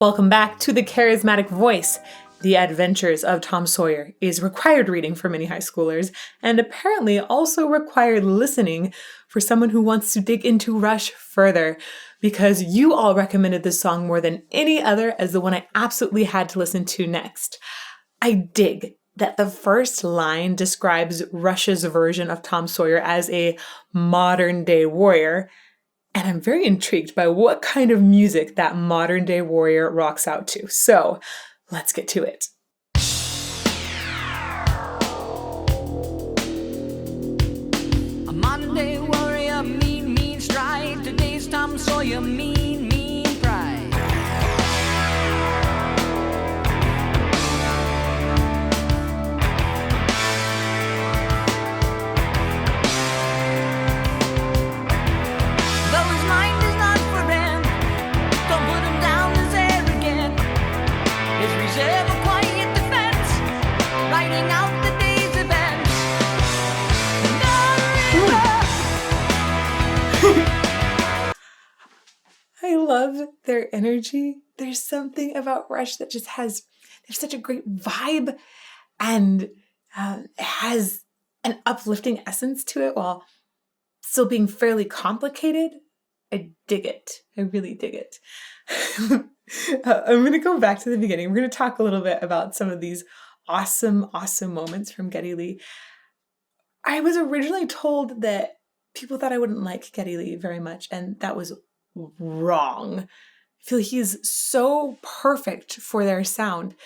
Welcome back to The Charismatic Voice. The Adventures of Tom Sawyer is required reading for many high schoolers, and apparently also required listening for someone who wants to dig into Rush further, because you all recommended this song more than any other as the one I absolutely had to listen to next. I dig that the first line describes Rush's version of Tom Sawyer as a modern-day warrior, and I'm very intrigued by what kind of music that modern-day warrior rocks out to. So, let's get to it. A modern-day warrior, mean stride. Today's Tom Sawyer, mean pride. I love their energy. There's something about Rush that just there's such a great vibe, and it has an uplifting essence to it while still being fairly complicated. I dig it. I really dig it. I'm going to go back to the beginning. We're going to talk a little bit about some of these awesome moments from Geddy Lee. I was originally told that people thought I wouldn't like Geddy Lee very much, and that was wrong. I feel he's so perfect for their sound.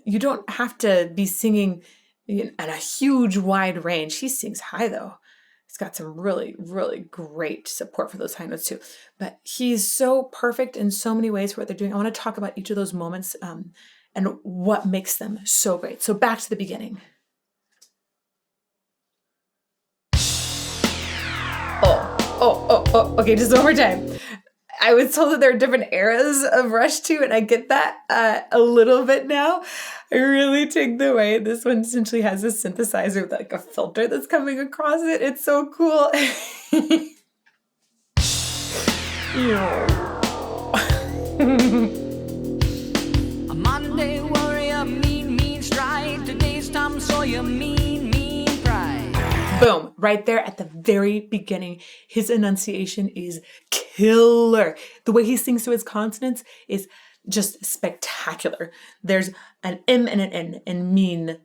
You don't have to be singing at a huge wide range. He sings high though. He's got some really, really great support for those high notes too. But he's so perfect in so many ways for what they're doing. I want to talk about each of those moments and what makes them so great. So back to the beginning. Okay, just one more time. I was told that there are different eras of Rush too, and I get that a little bit now. I really take the way this one essentially has a synthesizer with like a filter that's coming across it. It's so cool. A modern-day warrior, mean stride. Today's Tom Sawyer, mean pride. Boom, right there at the very beginning. His enunciation is killer. The way he sings through his consonants is just spectacular. There's an M and an N in mean.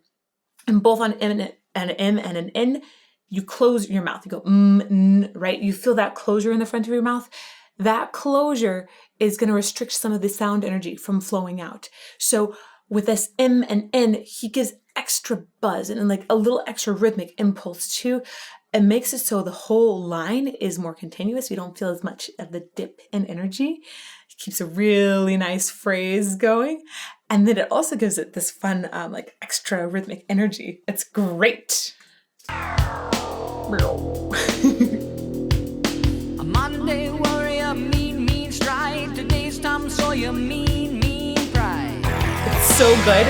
And both on M and an M and an N, you close your mouth. You go n, right? You feel that closure in the front of your mouth. That closure is going to restrict some of the sound energy from flowing out. So with this M and N, he gives extra buzz and like a little extra rhythmic impulse too. It makes it so the whole line is more continuous. You don't feel as much of the dip in energy. It keeps a really nice phrase going. And then it also gives it this fun, like extra rhythmic energy. It's great. A modern day warrior, mean stride. Today's Tom Sawyer, mean pride. It's so good.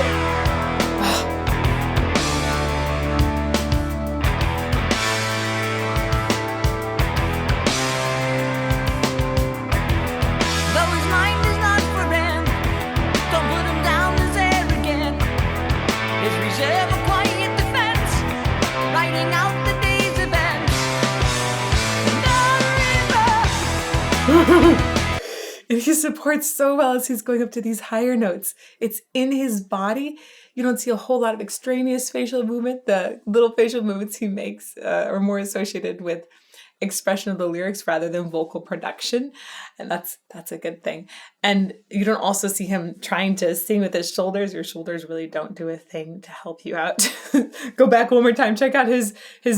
And he supports so well as he's going up to these higher notes. It's in his body. You don't see a whole lot of extraneous facial movement. The little facial movements he makes are more associated with expression of the lyrics rather than vocal production. And that's a good thing. And you don't also see him trying to sing with his shoulders. Your shoulders really don't do a thing to help you out. Go back one more time. Check out his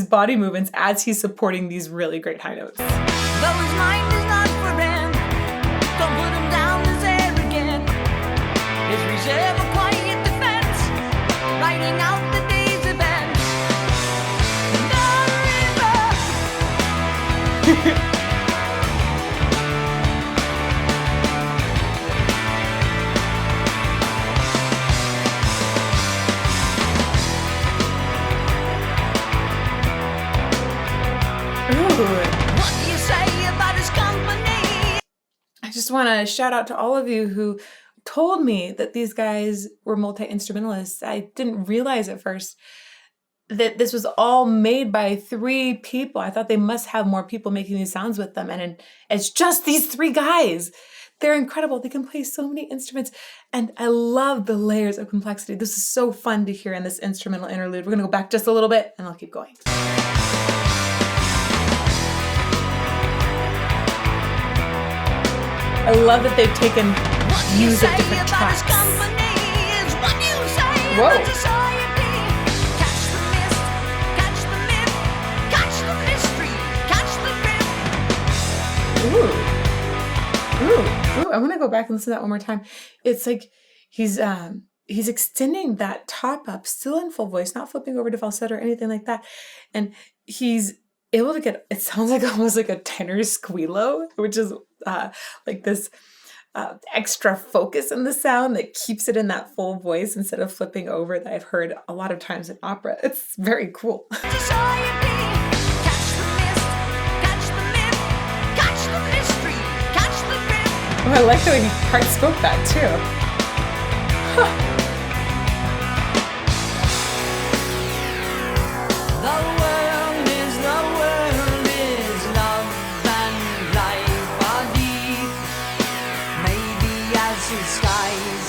body movements as he's supporting these really great high notes. Though his mind is not for him, don't put him down as arrogant. His reserve a quiet defense, writing out the day's events. What do you say about his company? I just want to shout out to all of you who told me that these guys were multi-instrumentalists, I didn't realize at first that this was all made by 3 people. I thought they must have more people making these sounds with them. And it's just these 3 guys. They're incredible. They can play so many instruments. And I love the layers of complexity. This is so fun to hear in this instrumental interlude. We're going to go back just a little bit and I'll keep going. I love that they've taken views of different tracks. Whoa. Ooh, I want to go back and listen to that one more time. It's like he's extending that top up, still in full voice, not flipping over to falsetto or anything like that. And he's able to get, it sounds like almost like a tenor squealo, which is like this extra focus in the sound that keeps it in that full voice instead of flipping over that I've heard a lot of times in opera. It's very cool. Oh, I like the way he part spoke that too. Huh. The world is love and life are deep. Maybe as the skies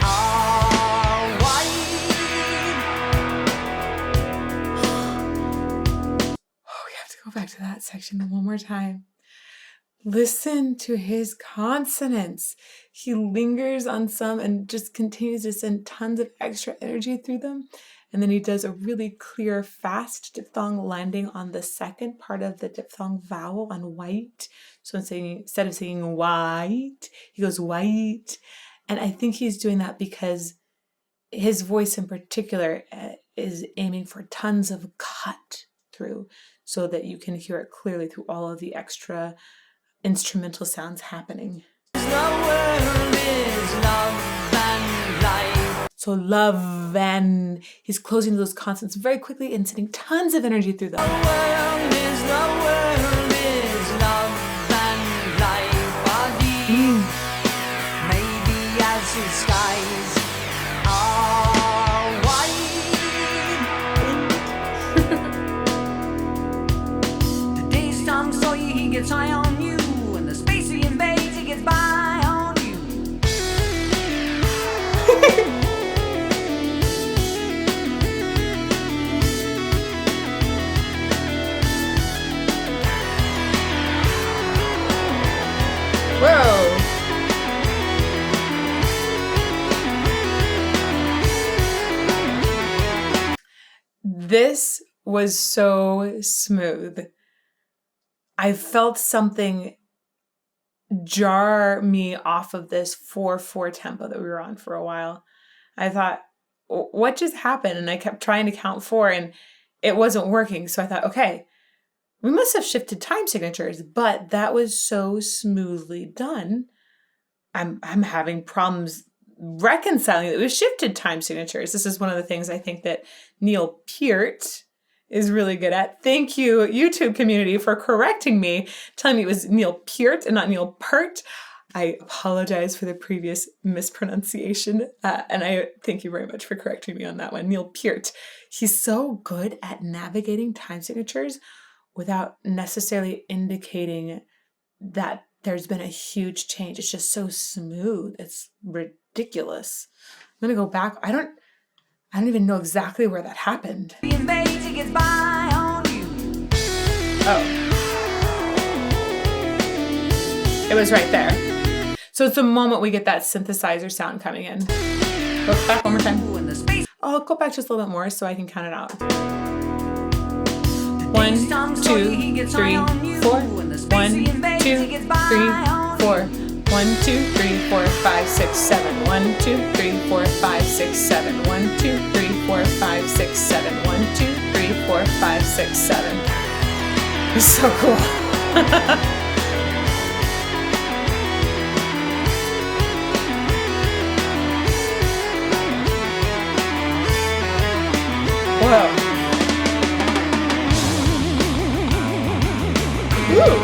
are wide. Oh, we have to go back to that section one more time. Listen to his consonants. He lingers on some and just continues to send tons of extra energy through them. And then he does a really clear, fast diphthong landing on the second part of the diphthong vowel on white. So instead of saying white, he goes white. And I think he's doing that because his voice in particular is aiming for tons of cut through so that you can hear it clearly through all of the extra instrumental sounds happening. So love, and he's closing those consonants very quickly and sending tons of energy through them. The world is love and life are deep. Maybe as the skies are wide. The day's time Sawyer, he gets high on you. Space he invades, he gets by on you. Whoa! This was so smooth. I felt something jar me off of this 4/4 tempo that we were on for a while. I thought, what just happened? And I kept trying to count 4 and it wasn't working. So I thought, okay, we must have shifted time signatures, but that was so smoothly done. I'm having problems reconciling that we shifted time signatures. This is one of the things I think that Neil Peart is really good at. Thank you, YouTube community, for correcting me, telling me it was Neil Peart and not Neil Peart. I apologize for the previous mispronunciation, and I thank you very much for correcting me on that one. Neil Peart. He's so good at navigating time signatures without necessarily indicating that there's been a huge change. It's just so smooth. It's ridiculous. I'm gonna go back. I don't even know exactly where that happened. Oh. It was right there. So it's the moment we get that synthesizer sound coming in. Go back one more time. I'll go back just a little bit more so I can count it out. 1, 2, 3, 4. 1, 2, 3, 4. 1, 2, 3, 4, 5, 6, 7. 1, 2, 3, 4, 5, 6, 7. 1, 2, 3, 4, 5, 6, 7. 1, 2, 3, 4, 5, 6, 7. It's so cool. Whoa. Ooh.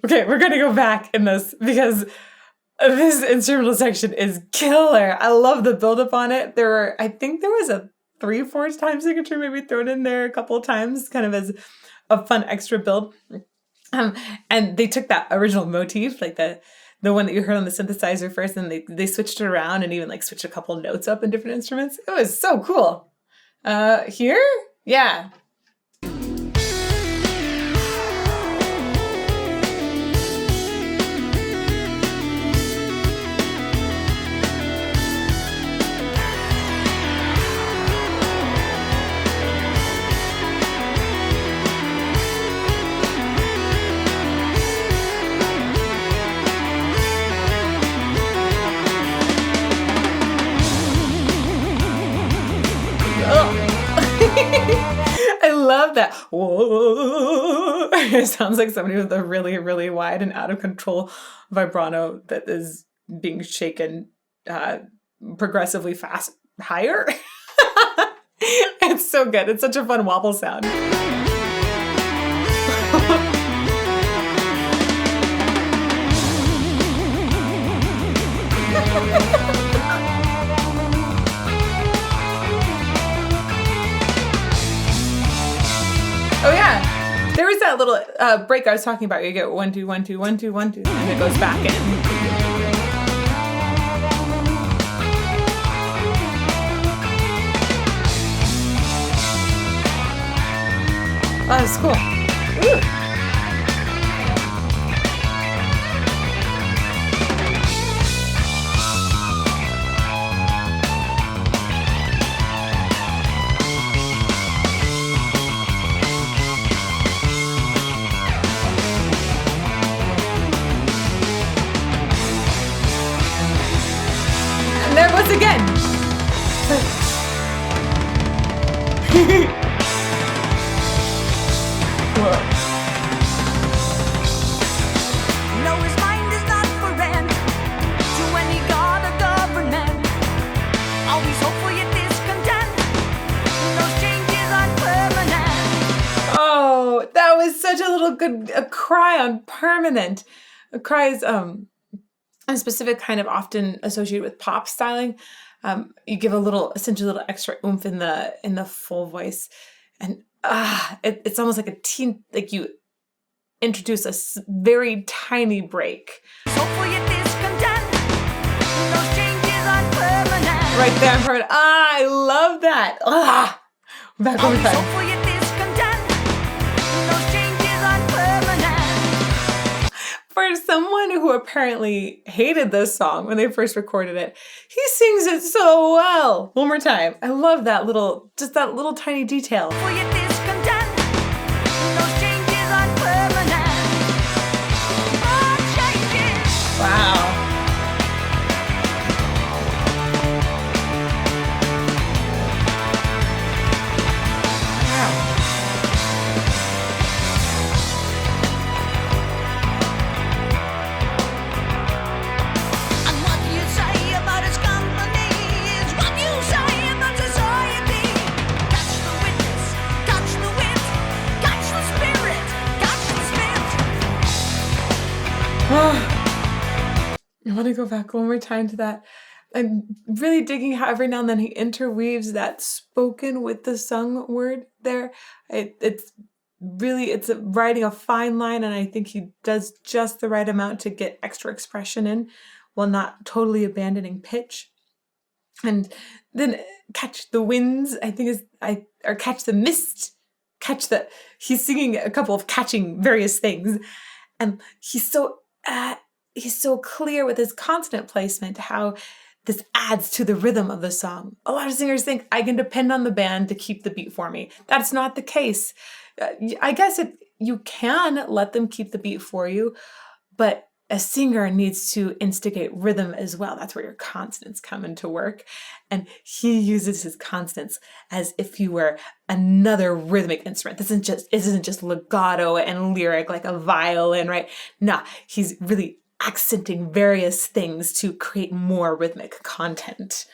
Okay, we're gonna go back in this because this instrumental section is killer. I love the buildup on it. I think there was a 3/4 time signature maybe thrown in there a couple of times, kind of as a fun extra build. And they took that original motif, like the one that you heard on the synthesizer first, and they switched it around and even like switched a couple notes up in different instruments. It was so cool. Here? Yeah. I love that. Whoa. It sounds like somebody with a really, really wide and out of control vibrato that is being shaken progressively fast higher. It's so good. It's such a fun wobble sound. Oh yeah, there was that little break I was talking about. You get 1 2 1 2 1 2 1 2, and it goes back in. Oh, that's cool. Ooh. There it was again. Whoa. No, his mind is not for rent to any god or government. Always hopeful yet discontent. Those changes aren't permanent. Oh, that was such a little good a cry on permanent. A cry is a specific kind of often associated with pop styling. You give essentially a little extra oomph in the full voice, and it's almost like like you introduce a very tiny break. Hopeful yet discontent. Those changes aren't permanent. Right there, permanent. I love that. Back over Always time. hopeful yet discontent. Those changes aren't permanent. For someone who apparently hated this song when they first recorded it, he sings it so well. One more time. I love that little tiny detail. Hopeful yet discontent. Those changes aren't permanent. Oh, changes. Wow. And what you say about his company is what you say about society. Catch the witness, catch the wit, catch the spirit, catch the I want to go back one more time to that. I'm really digging how every now and then he interweaves that spoken with the sung word there. It's writing a fine line, and I think he does just the right amount to get extra expression in while not totally abandoning pitch. And then catch the winds, I think or catch the mist, he's singing a couple of catching various things. And he's so clear with his consonant placement, how this adds to the rhythm of the song. A lot of singers think I can depend on the band to keep the beat for me. That's not the case. I guess you can let them keep the beat for you, but a singer needs to instigate rhythm as well. That's where your consonants come into work. And he uses his consonants as if he were another rhythmic instrument. This isn't just legato and lyric like a violin, right? Nah, he's really accenting various things to create more rhythmic content.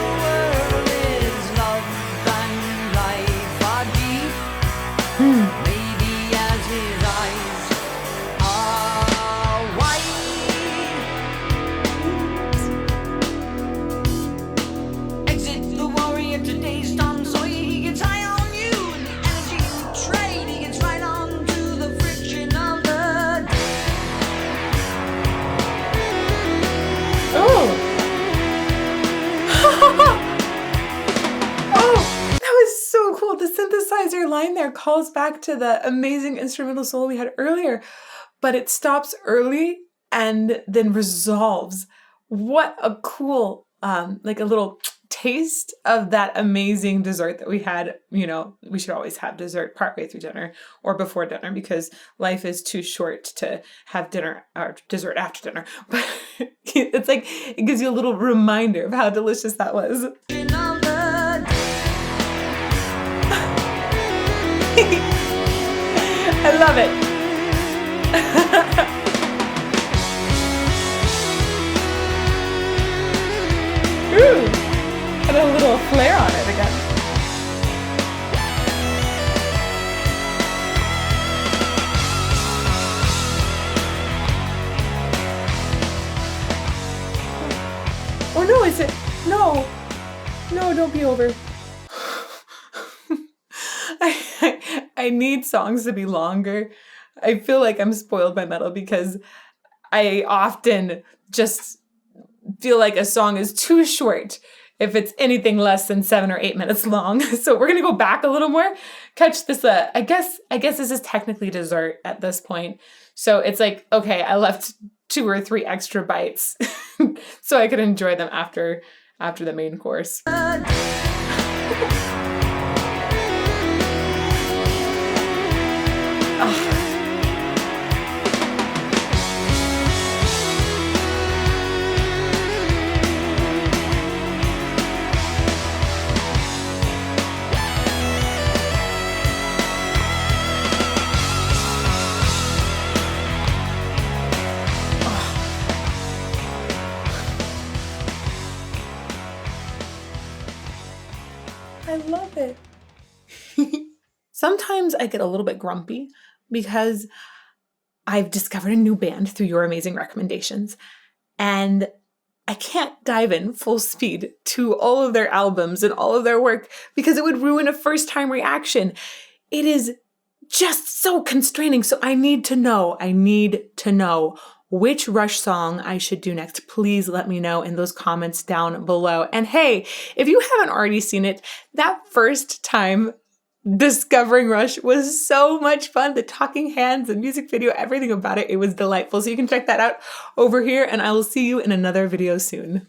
world is love and life are deep. Maybe as his eyes are wide. Exit the warrior, today's Tom Sawyer. He gets high on you and the energy you trade. He gets right on to the friction of the day. Oh. Oh, that was so cool. The synthesizer line there calls back to the amazing instrumental solo we had earlier, but it stops early and then resolves. What a cool, like a little taste of that amazing dessert that we had. You know, we should always have dessert partway through dinner or before dinner because life is too short to have dinner or dessert after dinner. But it's like, it gives you a little reminder of how delicious that was. Friction of the day. I love it. Ooh, and a little flair on it again. Oh no, is it? No. No, don't be over. I need songs to be longer. I feel like I'm spoiled by metal because I often just feel like a song is too short if it's anything less than 7 or 8 minutes long. So we're gonna go back a little more. Catch this. I guess this is technically dessert at this point. So it's like, okay, I left 2 or 3 extra bites so I could enjoy them after the main course. I love it. Sometimes I get a little bit grumpy because I've discovered a new band through your amazing recommendations, and I can't dive in full speed to all of their albums and all of their work because it would ruin a first-time reaction. It is just so constraining. So I need to know which Rush song I should do next. Please let me know in those comments down below. And hey, if you haven't already seen it, that first time discovering Rush was so much fun. The talking hands, the music video, everything about it, it was delightful. So you can check that out over here, and I will see you in another video soon.